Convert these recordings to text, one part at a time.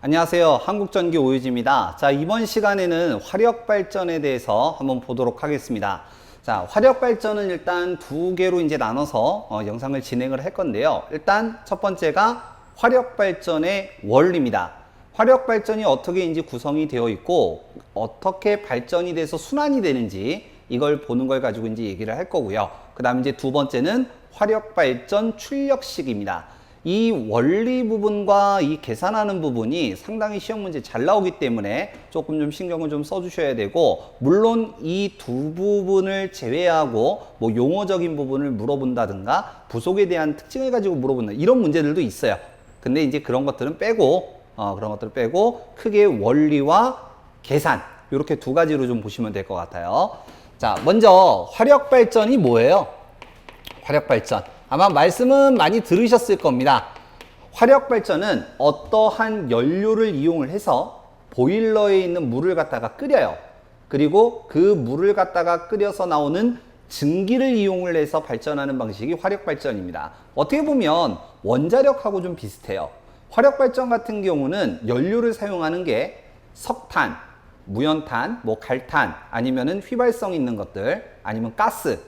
안녕하세요. 한국전기 오유지입니다. 자, 이번 시간에는 화력발전에 대해서 한번 보도록 하겠습니다. 자, 화력발전은 일단 두 개로 이제 나눠서 영상을 진행을 할 건데요. 일단 첫 번째가 화력발전의 원리입니다. 화력발전이 어떻게 이제 구성이 되어 있고 어떻게 발전이 돼서 순환이 되는지 이걸 보는 걸 가지고 이제 얘기를 할 거고요. 그 다음 이제 두 번째는 화력발전 출력식입니다. 이 원리 부분과 이 계산하는 부분이 상당히 시험 문제 잘 나오기 때문에 조금 좀 신경을 좀 써주셔야 되고, 물론 이 두 부분을 제외하고 뭐 용어적인 부분을 물어본다든가 부속에 대한 특징을 가지고 물어본다 이런 문제들도 있어요. 근데 이제 그런 것들은 빼고 크게 원리와 계산 이렇게 두 가지로 좀 보시면 될 것 같아요. 자, 먼저 화력발전이 뭐예요? 화력발전. 아마 말씀은 많이 들으셨을 겁니다. 화력발전은 어떠한 연료를 이용을 해서 보일러에 있는 물을 갖다가 끓여요. 그리고 그 물을 갖다가 끓여서 나오는 증기를 이용을 해서 발전하는 방식이 화력발전입니다. 어떻게 보면 원자력하고 좀 비슷해요. 화력발전 같은 경우는 연료를 사용하는 게 석탄, 무연탄, 뭐 갈탄, 아니면은 휘발성 있는 것들, 아니면 가스,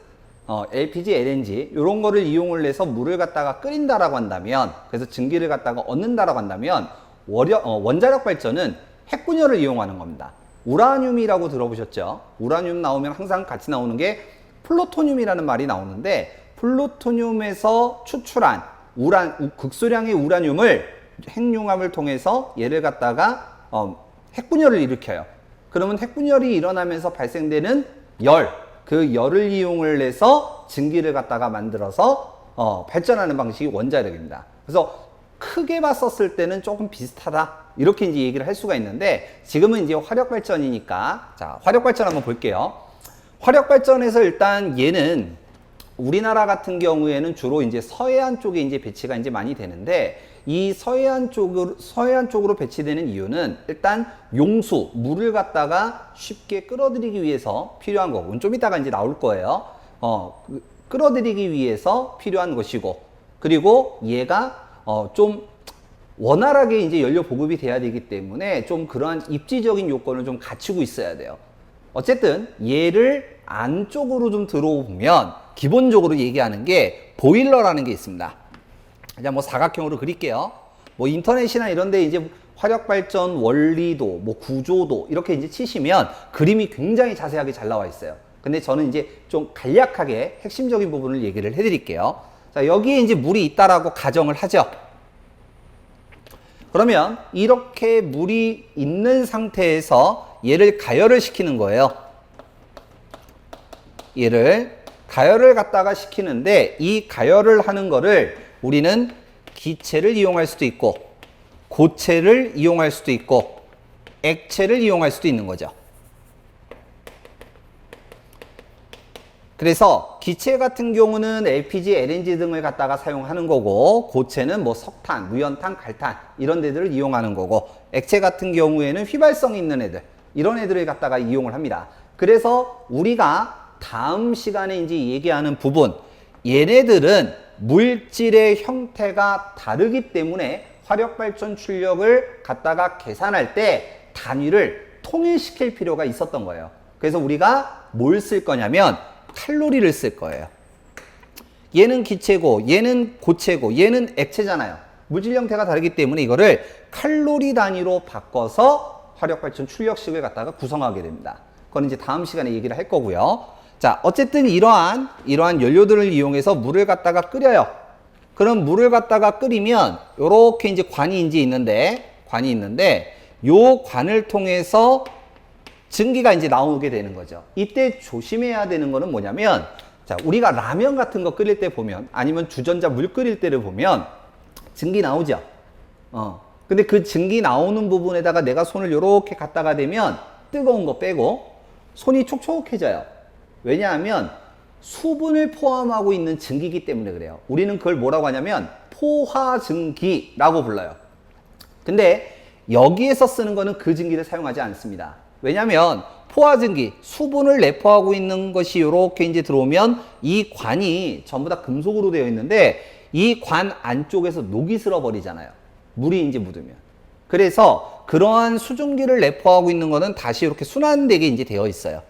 LPG, LNG 이런 거를 이용을 해서 물을 갖다가 끓인다라고 한다면, 그래서 증기를 갖다가 얻는다라고 한다면 원자력 발전은 핵분열을 이용하는 겁니다. 우라늄이라고 들어보셨죠? 우라늄 나오면 항상 같이 나오는 게 플루토늄이라는 말이 나오는데, 플루토늄에서 추출한 극소량의 우라늄을 핵융합을 통해서 얘를 갖다가 핵분열을 일으켜요. 그러면 핵분열이 일어나면서 발생되는 그 열을 이용을 해서 증기를 갖다가 만들어서 발전하는 방식이 원자력입니다. 그래서 크게 봤었을 때는 조금 비슷하다 이렇게 이제 얘기를 할 수가 있는데, 지금은 이제 화력발전이니까 자, 화력발전 한번 볼게요. 화력발전에서 일단 얘는 우리나라 같은 경우에는 주로 이제 서해안 쪽에 이제 배치가 이제 많이 되는데, 이 서해안 쪽으로 배치되는 이유는 일단 용수, 물을 갖다가 쉽게 끌어들이기 위해서 필요한 거고, 좀 이따가 이제 나올 거예요. 끌어들이기 위해서 필요한 것이고, 그리고 얘가 좀 원활하게 이제 연료 보급이 돼야 되기 때문에 좀 그러한 입지적인 요건을 좀 갖추고 있어야 돼요. 어쨌든 얘를 안쪽으로 좀 들어보면 기본적으로 얘기하는 게 보일러라는 게 있습니다. 그냥 뭐 사각형으로 그릴게요. 뭐 인터넷이나 이런 데 이제 화력발전 원리도, 뭐 구조도 이렇게 이제 치시면 그림이 굉장히 자세하게 잘 나와 있어요. 근데 저는 이제 좀 간략하게 핵심적인 부분을 얘기를 해 드릴게요. 자, 여기에 이제 물이 있다라고 가정을 하죠. 그러면 이렇게 물이 있는 상태에서 얘를 가열을 시키는 거예요. 얘를 가열을 갖다가 시키는데, 이 가열을 하는 거를 우리는 기체를 이용할 수도 있고 고체를 이용할 수도 있고 액체를 이용할 수도 있는 거죠. 그래서 기체 같은 경우는 LPG, LNG 등을 갖다가 사용하는 거고, 고체는 뭐 석탄, 무연탄, 갈탄 이런 데들을 이용하는 거고, 액체 같은 경우에는 휘발성 있는 애들, 이런 애들을 갖다가 이용을 합니다. 그래서 우리가 다음 시간에 이제 얘기하는 부분, 얘네들은 물질의 형태가 다르기 때문에 화력발전 출력을 갖다가 계산할 때 단위를 통일시킬 필요가 있었던 거예요. 그래서 우리가 뭘 쓸 거냐면 칼로리를 쓸 거예요. 얘는 기체고 얘는 고체고 얘는 액체잖아요. 물질 형태가 다르기 때문에 이거를 칼로리 단위로 바꿔서 화력발전 출력식을 갖다가 구성하게 됩니다. 그건 이제 다음 시간에 얘기를 할 거고요. 자, 어쨌든 이러한 연료들을 이용해서 물을 갖다가 끓여요. 그럼 물을 갖다가 끓이면 요렇게 이제 관이 있는데 요 관을 통해서 증기가 이제 나오게 되는 거죠. 이때 조심해야 되는 거는 뭐냐면, 자, 우리가 라면 같은 거 끓일 때 보면, 아니면 주전자 물 끓일 때를 보면 증기 나오죠. 근데 그 증기 나오는 부분에다가 내가 손을 요렇게 갖다가 대면 뜨거운 거 빼고 손이 촉촉해져요. 왜냐하면 수분을 포함하고 있는 증기이기 때문에 그래요. 우리는 그걸 뭐라고 하냐면 포화증기라고 불러요. 근데 여기에서 쓰는 거는 그 증기를 사용하지 않습니다. 왜냐하면 포화증기, 수분을 내포하고 있는 것이 이렇게 이제 들어오면 이 관이 전부 다 금속으로 되어 있는데 이 관 안쪽에서 녹이 슬어 버리잖아요. 물이 이제 묻으면. 그래서 그러한 수증기를 내포하고 있는 거는 다시 이렇게 순환되게 이제 되어 있어요.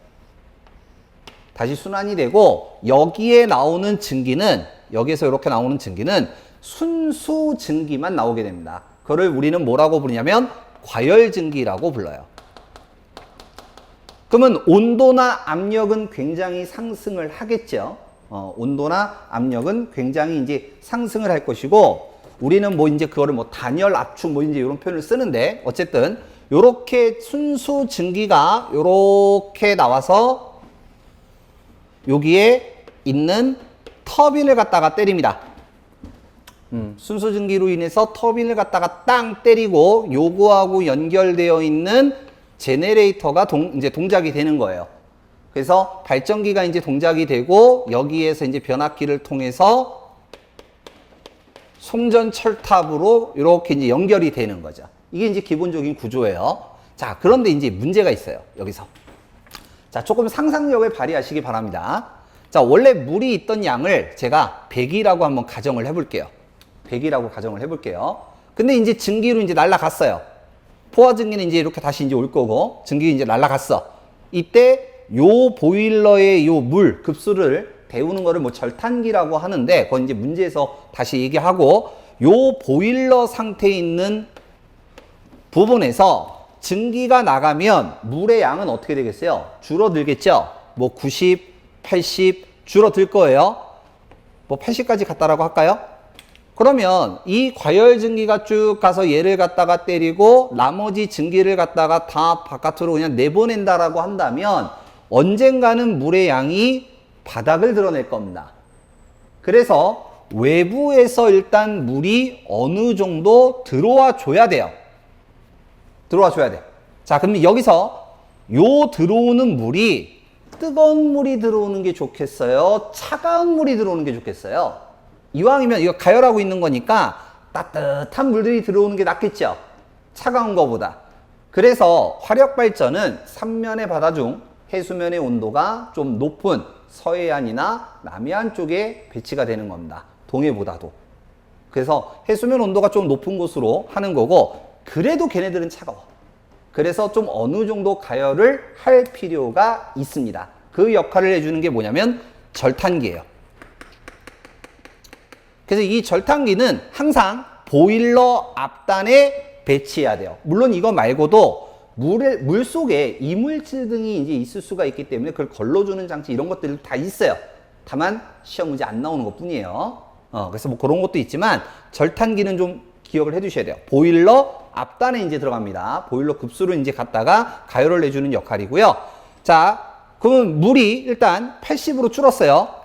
다시 순환이 되고 여기에 나오는 증기는 여기에서 이렇게 나오는 증기는 순수 증기만 나오게 됩니다. 그거를 우리는 뭐라고 부르냐면 과열증기라고 불러요. 그러면 온도나 압력은 굉장히 상승을 하겠죠. 온도나 압력은 굉장히 이제 상승을 할 것이고 우리는 뭐 이제 그거를 뭐 단열, 압축 뭐 이제 이런 표현을 쓰는데 어쨌든 요렇게 순수 증기가 요렇게 나와서 여기에 있는 터빈을 갖다가 때립니다. 순수 증기로 인해서 터빈을 갖다가 땅 때리고 요거하고 연결되어 있는 제네레이터가 이제 동작이 되는 거예요. 그래서 발전기가 이제 동작이 되고 여기에서 이제 변압기를 통해서 송전 철탑으로 이렇게 이제 연결이 되는 거죠. 이게 이제 기본적인 구조예요. 자, 그런데 이제 문제가 있어요. 여기서. 자, 조금 상상력을 발휘하시기 바랍니다. 자, 원래 물이 있던 양을 제가 100이라고 한번 가정을 해볼게요. 100이라고 가정을 해볼게요. 근데 이제 증기로 이제 날아갔어요. 포화 증기는 이제 이렇게 다시 이제 올 거고, 증기 이제 날아갔어. 이때 요 보일러의 요 물, 급수를 데우는 거를 뭐 절탄기라고 하는데, 그건 이제 문제에서 다시 얘기하고, 요 보일러 상태에 있는 부분에서 증기가 나가면 물의 양은 어떻게 되겠어요? 줄어들겠죠? 뭐 90, 80 줄어들 거예요. 뭐 80까지 갔다라고 할까요? 그러면 이 과열 증기가 쭉 가서 얘를 갖다가 때리고 나머지 증기를 갖다가 다 바깥으로 그냥 내보낸다라고 한다면 언젠가는 물의 양이 바닥을 드러낼 겁니다. 그래서 외부에서 일단 물이 어느 정도 들어와 줘야 돼요. 들어와 줘야 돼. 자, 그럼 여기서 요 들어오는 물이 뜨거운 물이 들어오는 게 좋겠어요? 차가운 물이 들어오는 게 좋겠어요? 이왕이면 이거 가열하고 있는 거니까 따뜻한 물들이 들어오는 게 낫겠죠? 차가운 거보다. 그래서 화력발전은 삼면의 바다 중 해수면의 온도가 좀 높은 서해안이나 남해안 쪽에 배치가 되는 겁니다. 동해보다도. 그래서 해수면 온도가 좀 높은 곳으로 하는 거고 그래도 걔네들은 차가워. 그래서 좀 어느 정도 가열을 할 필요가 있습니다. 그 역할을 해주는 게 뭐냐면 절탄기예요. 그래서 이 절탄기는 항상 보일러 앞단에 배치해야 돼요. 물론 이거 말고도 물 속에 이물질 등이 이제 있을 수가 있기 때문에 그걸 걸러주는 장치 이런 것들이 다 있어요. 다만 시험 문제 안 나오는 것 뿐이에요. 그래서 뭐 그런 것도 있지만 절탄기는 좀 기억을 해 두셔야 돼요. 보일러 앞단에 이제 들어갑니다. 보일러 급수를 이제 갖다가 가열을 내주는 역할이고요. 자, 그러면 물이 일단 80으로 줄었어요.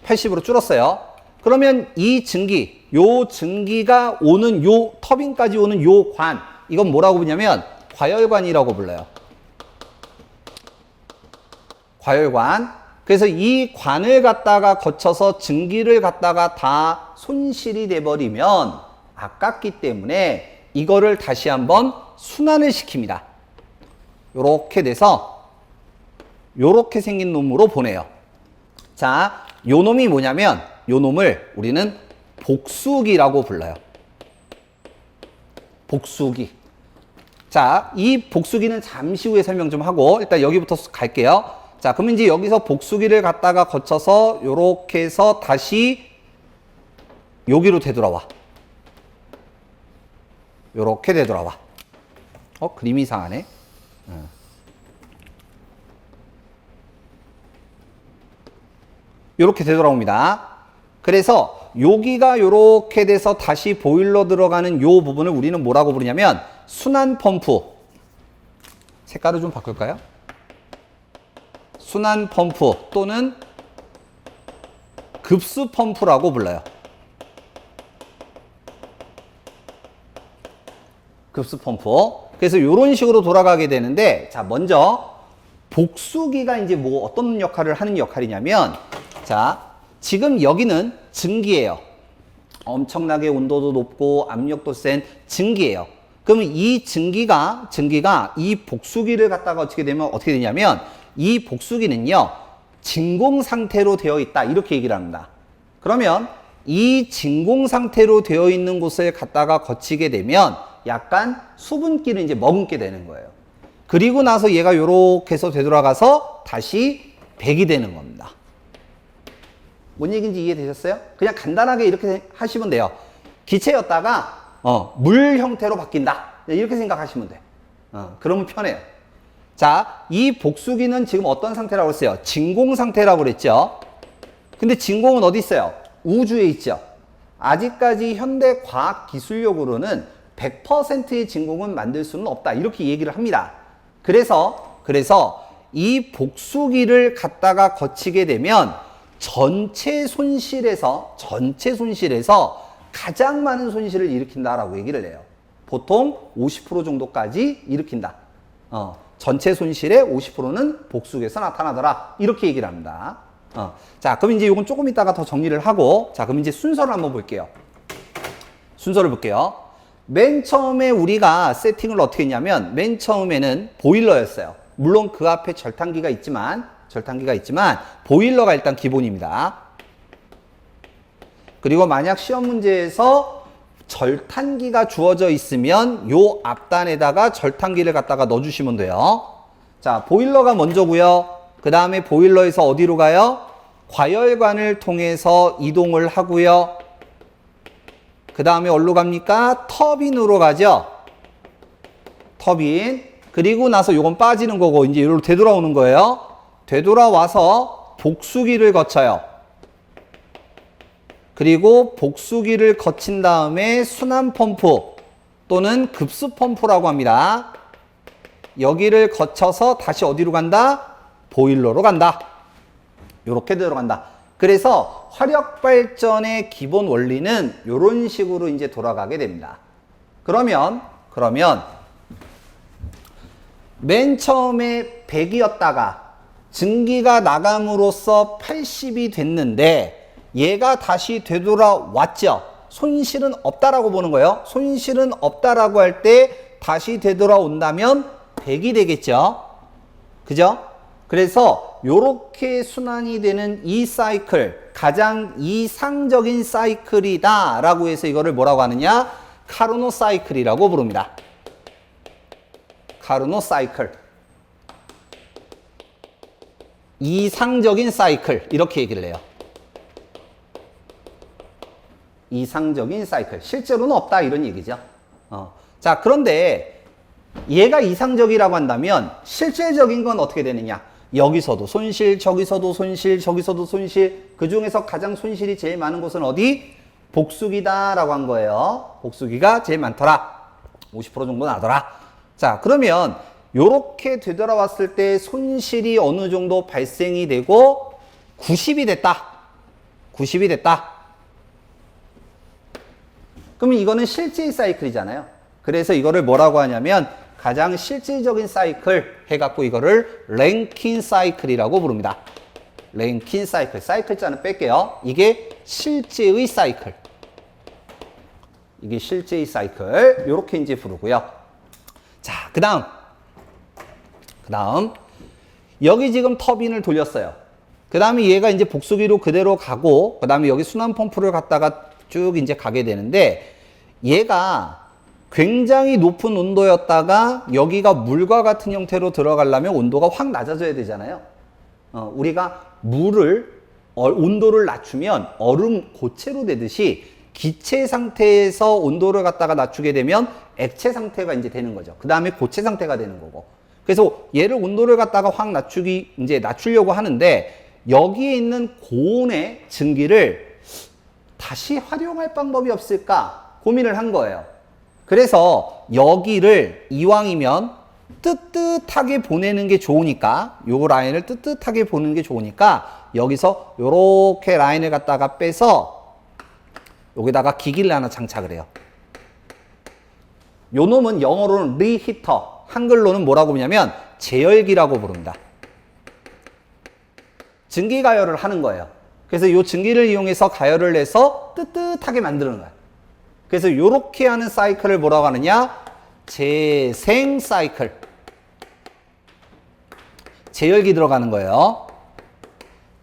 80으로 줄었어요. 그러면 이 증기, 요 증기가 오는 요 터빈까지 오는 요 관, 이건 뭐라고 부르냐면 과열관이라고 불러요. 과열관. 그래서 이 관을 갖다가 거쳐서 증기를 갖다가 다 손실이 돼버리면 아깝기 때문에 이거를 다시 한번 순환을 시킵니다. 요렇게 돼서 요렇게 생긴 놈으로 보내요. 자, 요 놈이 뭐냐면 요 놈을 우리는 복수기라고 불러요. 복수기. 자, 이 복수기는 잠시 후에 설명 좀 하고 일단 여기부터 갈게요. 자, 그러면 이제 여기서 복수기를 갖다가 거쳐서 요렇게 해서 다시 여기로 되돌아와. 요렇게 되돌아와. 그림이 이상하네. 요렇게 되돌아옵니다. 그래서 여기가 요렇게 돼서 다시 보일러 들어가는 요 부분을 우리는 뭐라고 부르냐면 순환 펌프. 색깔을 좀 바꿀까요? 순환 펌프 또는 급수 펌프라고 불러요. 급수 펌프. 그래서 이런 식으로 돌아가게 되는데, 자, 먼저 복수기가 이제 뭐 어떤 역할을 하는 역할이냐면, 자, 지금 여기는 증기예요. 엄청나게 온도도 높고 압력도 센 증기예요. 그러면 이 증기가 이 복수기를 갖다가 어떻게 되냐면 이 복수기는요 진공 상태로 되어 있다 이렇게 얘기를 합니다. 그러면 이 진공 상태로 되어 있는 곳을 갖다가 거치게 되면 약간 수분기를 이제 머금게 되는 거예요. 그리고 나서 얘가 요렇게 해서 되돌아가서 다시 백이 되는 겁니다. 뭔 얘기인지 이해되셨어요? 그냥 간단하게 이렇게 하시면 돼요. 기체였다가 물 형태로 바뀐다. 이렇게 생각하시면 돼요. 그러면 편해요. 자, 이 복수기는 지금 어떤 상태라고 했어요? 진공 상태라고 그랬죠? 근데 진공은 어디 있어요? 우주에 있죠. 아직까지 현대 과학 기술력으로는 100%의 진공은 만들 수는 없다. 이렇게 얘기를 합니다. 그래서 이 복수기를 갖다가 거치게 되면 전체 손실에서 가장 많은 손실을 일으킨다라고 얘기를 해요. 보통 50% 정도까지 일으킨다. 전체 손실의 50%는 복수기에서 나타나더라. 이렇게 얘기를 합니다. 자, 그럼 이제 이건 조금 이따가 더 정리를 하고, 자, 그럼 이제 순서를 한번 볼게요. 순서를 볼게요. 맨 처음에 우리가 세팅을 어떻게 했냐면, 맨 처음에는 보일러였어요. 물론 그 앞에 절탄기가 있지만, 보일러가 일단 기본입니다. 그리고 만약 시험 문제에서 절탄기가 주어져 있으면 요 앞단에다가 절탄기를 갖다가 넣어주시면 돼요. 자, 보일러가 먼저고요. 그 다음에 보일러에서 어디로 가요? 과열관을 통해서 이동을 하고요. 그 다음에 어디로 갑니까? 터빈으로 가죠. 터빈. 그리고 나서 요건 빠지는 거고 이제 이리로 되돌아오는 거예요. 되돌아와서 복수기를 거쳐요. 그리고 복수기를 거친 다음에 순환 펌프 또는 급수 펌프라고 합니다. 여기를 거쳐서 다시 어디로 간다? 보일러로 간다. 이렇게 들어간다. 그래서 화력발전의 기본 원리는 이런 식으로 이제 돌아가게 됩니다. 그러면 맨 처음에 100이었다가 증기가 나감으로써 80이 됐는데 얘가 다시 되돌아왔죠. 손실은 없다라고 보는 거예요. 손실은 없다라고 할 때 다시 되돌아온다면 100이 되겠죠. 그죠? 그래서 요렇게 순환이 되는 이 사이클, 가장 이상적인 사이클이다 라고 해서 이거를 뭐라고 하느냐? 카르노 사이클이라고 부릅니다. 카르노 사이클. 이상적인 사이클, 이렇게 얘기를 해요. 이상적인 사이클. 실제로는 없다 이런 얘기죠. 자, 그런데 얘가 이상적이라고 한다면 실질적인 건 어떻게 되느냐? 여기서도 손실, 저기서도 손실, 저기서도 손실. 그 중에서 가장 손실이 제일 많은 곳은 어디? 복수기다라고 한 거예요. 복수기가 제일 많더라. 50% 정도 나더라. 자, 그러면 요렇게 되돌아왔을 때 손실이 어느 정도 발생이 되고 90이 됐다. 90이 됐다. 그러면 이거는 실제의 사이클이잖아요. 그래서 이거를 뭐라고 하냐면 가장 실질적인 사이클 해갖고 이거를 랭킨 사이클이라고 부릅니다. 랭킨 사이클. 사이클자는 뺄게요. 이게 실제의 사이클. 이게 실제의 사이클. 요렇게 이제 부르고요. 자, 그 다음 여기 지금 터빈을 돌렸어요. 그 다음에 얘가 이제 복수기로 그대로 가고 그 다음에 여기 순환 펌프를 갖다가 쭉 이제 가게 되는데 얘가 굉장히 높은 온도였다가 여기가 물과 같은 형태로 들어가려면 온도가 확 낮아져야 되잖아요. 우리가 물을 온도를 낮추면 얼음 고체로 되듯이 기체 상태에서 온도를 갖다가 낮추게 되면 액체 상태가 이제 되는 거죠. 그 다음에 고체 상태가 되는 거고. 그래서 얘를 온도를 갖다가 확 낮추려고 하는데 여기에 있는 고온의 증기를 다시 활용할 방법이 없을까 고민을 한 거예요. 그래서 여기를 이왕이면 뜨뜻하게 보내는 게 좋으니까 요 라인을 뜨뜻하게 보내는 게 좋으니까 여기서 요렇게 라인을 갖다가 빼서 여기다가 기기를 하나 장착을 해요. 요 놈은 영어로는 리히터, 한글로는 뭐라고 부르냐면 제열기라고 부릅니다. 증기 가열을 하는 거예요. 그래서 요 증기를 이용해서 가열을 해서 뜨뜻하게 만드는 거예요. 그래서 요렇게 하는 사이클을 뭐라고 하느냐? 재생 사이클. 제열기 들어가는 거예요.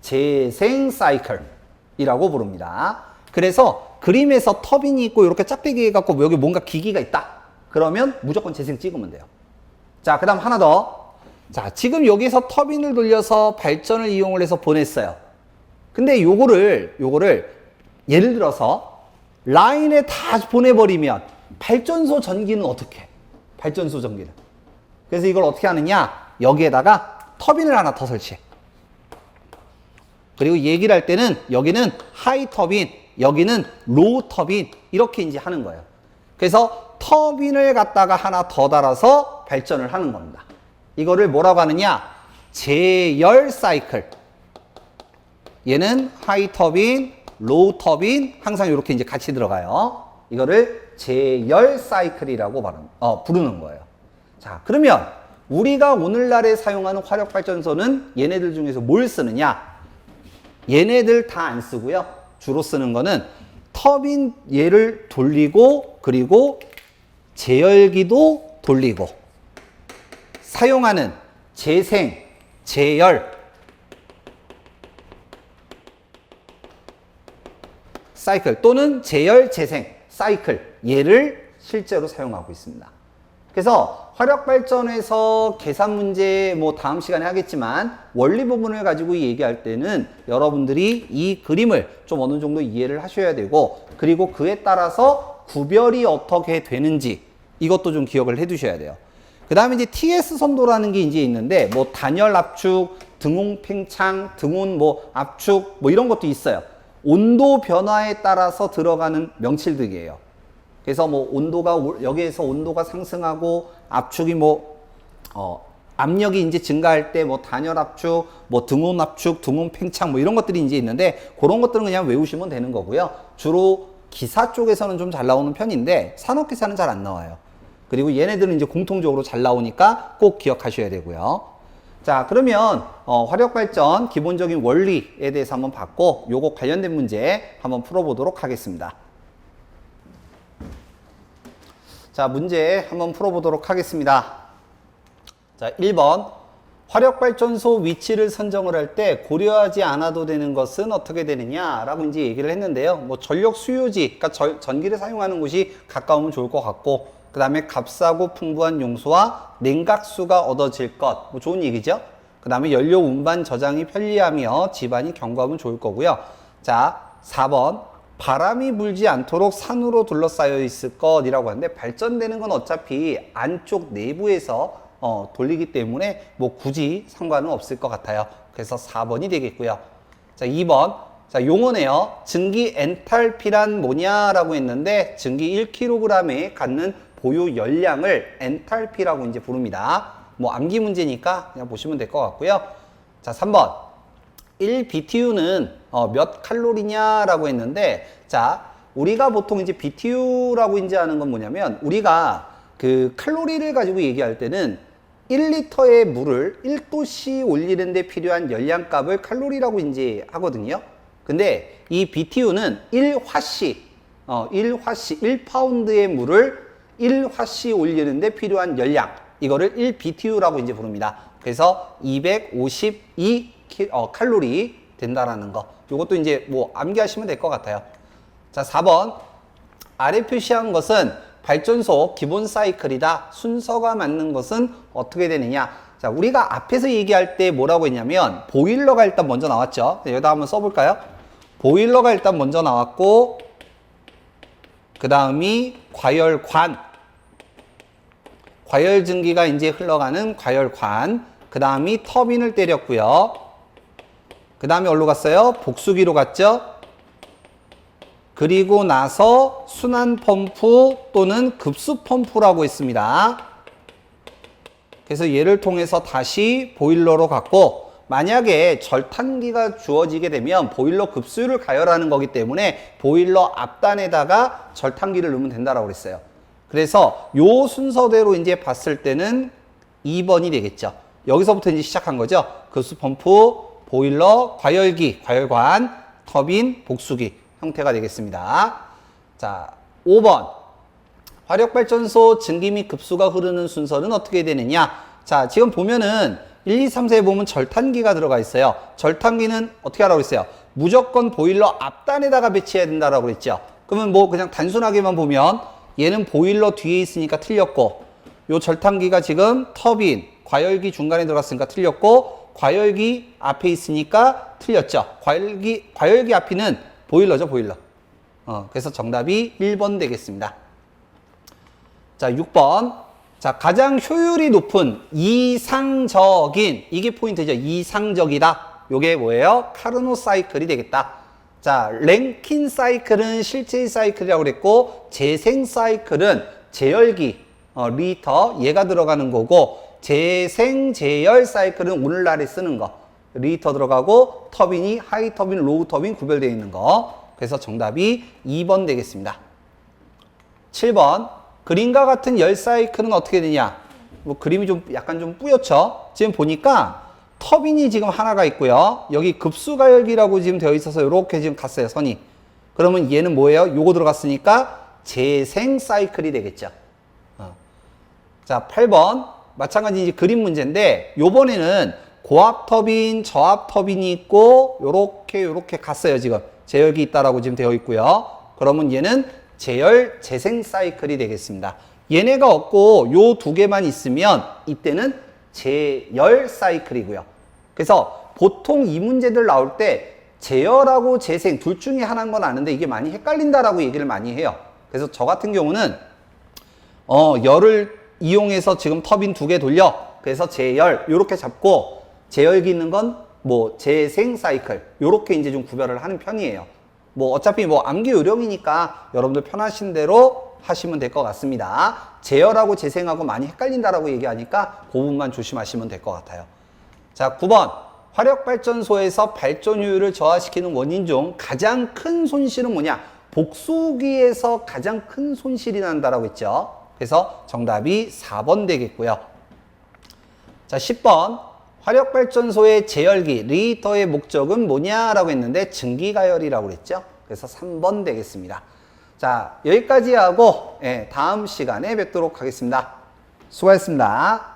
재생 사이클이라고 부릅니다. 그래서 그림에서 터빈이 있고 이렇게 짝대기 해갖고 여기 뭔가 기기가 있다. 그러면 무조건 재생 찍으면 돼요. 자, 그 다음 하나 더. 자, 지금 여기서 터빈을 돌려서 발전을 이용을 해서 보냈어요. 근데 요거를 예를 들어서 라인에 다 보내버리면 발전소 전기는 어떻게 해? 발전소 전기는. 그래서 이걸 어떻게 하느냐? 여기에다가 터빈을 하나 더 설치해. 그리고 얘기를 할 때는 여기는 하이 터빈, 여기는 로우 터빈 이렇게 이제 하는 거예요. 그래서 터빈을 갖다가 하나 더 달아서 발전을 하는 겁니다. 이거를 뭐라고 하느냐? 제열 사이클. 얘는 하이 터빈, 로우 터빈 항상 이렇게 이제 같이 들어가요. 이거를 제열 사이클이라고 부르는 거예요. 자, 그러면 우리가 오늘날에 사용하는 화력 발전소는 얘네들 중에서 뭘 쓰느냐? 얘네들 다 안 쓰고요. 주로 쓰는 거는 터빈 얘를 돌리고 그리고 제열기도 돌리고 사용하는 재생, 제열 사이클 또는 제열, 재생 사이클 얘를 실제로 사용하고 있습니다. 그래서 화력발전에서 계산 문제 뭐 다음 시간에 하겠지만 원리 부분을 가지고 얘기할 때는 여러분들이 이 그림을 좀 어느 정도 이해를 하셔야 되고 그리고 그에 따라서 구별이 어떻게 되는지 이것도 좀 기억을 해 두셔야 돼요. 그 다음에 이제 TS 선도라는 게 이제 있는데 뭐 단열 압축, 등온 팽창, 등온 뭐 압축 뭐 이런 것도 있어요. 온도 변화에 따라서 들어가는 명칭들이에요. 그래서 뭐 온도가 여기에서 온도가 상승하고 압축이 압력이 이제 증가할 때 뭐 단열 압축, 뭐 등온 압축, 등온 팽창 뭐 이런 것들이 이제 있는데 그런 것들은 그냥 외우시면 되는 거고요. 주로 기사 쪽에서는 좀 잘 나오는 편인데 산업 기사는 잘 안 나와요. 그리고 얘네들은 이제 공통적으로 잘 나오니까 꼭 기억하셔야 되고요. 자, 그러면 화력 발전 기본적인 원리에 대해서 한번 봤고 요거 관련된 문제 한번 풀어보도록 하겠습니다. 자, 문제 한번 풀어보도록 하겠습니다. 자, 1번. 화력발전소 위치를 선정을 할 때 고려하지 않아도 되는 것은 어떻게 되느냐라고 이제 얘기를 했는데요. 뭐 전력 수요지, 그러니까 전기를 사용하는 곳이 가까우면 좋을 것 같고, 그 다음에 값싸고 풍부한 용수와 냉각수가 얻어질 것, 뭐 좋은 얘기죠. 그 다음에 연료 운반 저장이 편리하며 집안이 견고하면 좋을 거고요. 자, 4번. 바람이 불지 않도록 산으로 둘러싸여 있을 것이라고 하는데 발전되는 건 어차피 안쪽 내부에서 돌리기 때문에 뭐 굳이 상관은 없을 것 같아요. 그래서 4번이 되겠고요. 자, 2번. 자, 용어네요. 증기 엔탈피란 뭐냐라고 했는데 증기 1kg에 갖는 보유 열량을 엔탈피라고 이제 부릅니다. 뭐 암기 문제니까 그냥 보시면 될 것 같고요. 자, 3번. 1BTU는 몇 칼로리냐라고 했는데, 자, 우리가 보통 이제 BTU라고 이제 하는 건 뭐냐면, 우리가 그 칼로리를 가지고 얘기할 때는 1리터의 물을 1도씨 올리는데 필요한 열량값을 칼로리라고 이제 하거든요. 근데 이 BTU는 1화씨, 1파운드의 물을 1화씨 올리는데 필요한 열량, 이거를 1BTU라고 이제 부릅니다. 그래서 252 칼로리 된다라는 거. 요것도 이제 뭐 암기하시면 될 것 같아요. 자, 4번. 아래 표시한 것은 발전소 기본 사이클이다. 순서가 맞는 것은 어떻게 되느냐. 자, 우리가 앞에서 얘기할 때 뭐라고 했냐면 보일러가 일단 먼저 나왔죠. 여기다 한번 써볼까요? 보일러가 일단 먼저 나왔고 그 다음이 과열관, 과열증기가 이제 흘러가는 과열관, 그 다음이 터빈을 때렸고요. 그 다음에 어디로 갔어요? 복수기로 갔죠? 그리고 나서 순환 펌프 또는 급수 펌프라고 했습니다. 그래서 얘를 통해서 다시 보일러로 갔고, 만약에 절탄기가 주어지게 되면 보일러 급수를 가열하는 거기 때문에 보일러 앞단에다가 절탄기를 넣으면 된다라고 그랬어요. 그래서 요 순서대로 이제 봤을 때는 2번이 되겠죠. 여기서부터 이제 시작한 거죠. 급수 펌프, 보일러, 과열기, 과열관, 터빈, 복수기 형태가 되겠습니다. 자, 5번. 화력발전소 증기 및 급수가 흐르는 순서는 어떻게 되느냐? 자, 지금 보면은 1, 2, 3, 4에 보면 절탄기가 들어가 있어요. 절탄기는 어떻게 하라고 했어요? 무조건 보일러 앞단에다가 배치해야 된다라고 그랬죠. 그러면 뭐 그냥 단순하게만 보면 얘는 보일러 뒤에 있으니까 틀렸고, 요 절탄기가 지금 터빈, 과열기 중간에 들어갔으니까 틀렸고, 과열기 앞에 있으니까 틀렸죠. 과열기 앞에는 보일러죠, 보일러. 그래서 정답이 1번 되겠습니다. 자, 6번. 자, 가장 효율이 높은 이상적인, 이게 포인트죠. 이상적이다. 요게 뭐예요? 카르노 사이클이 되겠다. 자, 랭킨 사이클은 실제의 사이클이라고 그랬고, 재생 사이클은 제열기, 리터, 얘가 들어가는 거고, 재생, 제열 사이클은 오늘날에 쓰는 거. 리터 들어가고, 터빈이 하이 터빈, 로우 터빈 구별되어 있는 거. 그래서 정답이 2번 되겠습니다. 7번. 그림과 같은 열 사이클은 어떻게 되냐? 뭐 그림이 좀 약간 좀 뿌옇죠? 지금 보니까 터빈이 지금 하나가 있고요. 여기 급수가열기라고 지금 되어 있어서 이렇게 지금 갔어요, 선이. 그러면 얘는 뭐예요? 요거 들어갔으니까 재생 사이클이 되겠죠. 자, 8번. 마찬가지 이제 그림 문제인데, 요번에는 고압 터빈, 저압 터빈이 있고, 요렇게 갔어요, 지금. 제열기 있다라고 지금 되어 있고요. 그러면 얘는 제열, 재생 사이클이 되겠습니다. 얘네가 없고 요 두 개만 있으면 이때는 제열 사이클이고요. 그래서 보통 이 문제들 나올 때 제열하고 재생 둘 중에 하나인 건 아는데 이게 많이 헷갈린다라고 얘기를 많이 해요. 그래서 저 같은 경우는 열을 이용해서 지금 터빈 두 개 돌려. 그래서 제열 요렇게 잡고, 제열기 있는 건 뭐 재생 사이클 요렇게 이제 좀 구별을 하는 편이에요. 뭐 어차피 뭐 암기 요령이니까 여러분들 편하신 대로 하시면 될 것 같습니다. 제열하고 재생하고 많이 헷갈린다라고 얘기하니까 그 부분만 조심하시면 될 것 같아요. 자, 9번. 화력발전소에서 발전 효율을 저하시키는 원인 중 가장 큰 손실은 뭐냐? 복수기에서 가장 큰 손실이 난다라고 했죠. 그래서 정답이 4번 되겠고요. 자, 10번. 화력발전소의 제열기, 리히터의 목적은 뭐냐라고 했는데 증기가열이라고 그랬죠. 그래서 3번 되겠습니다. 자, 여기까지 하고 다음 시간에 뵙도록 하겠습니다. 수고하셨습니다.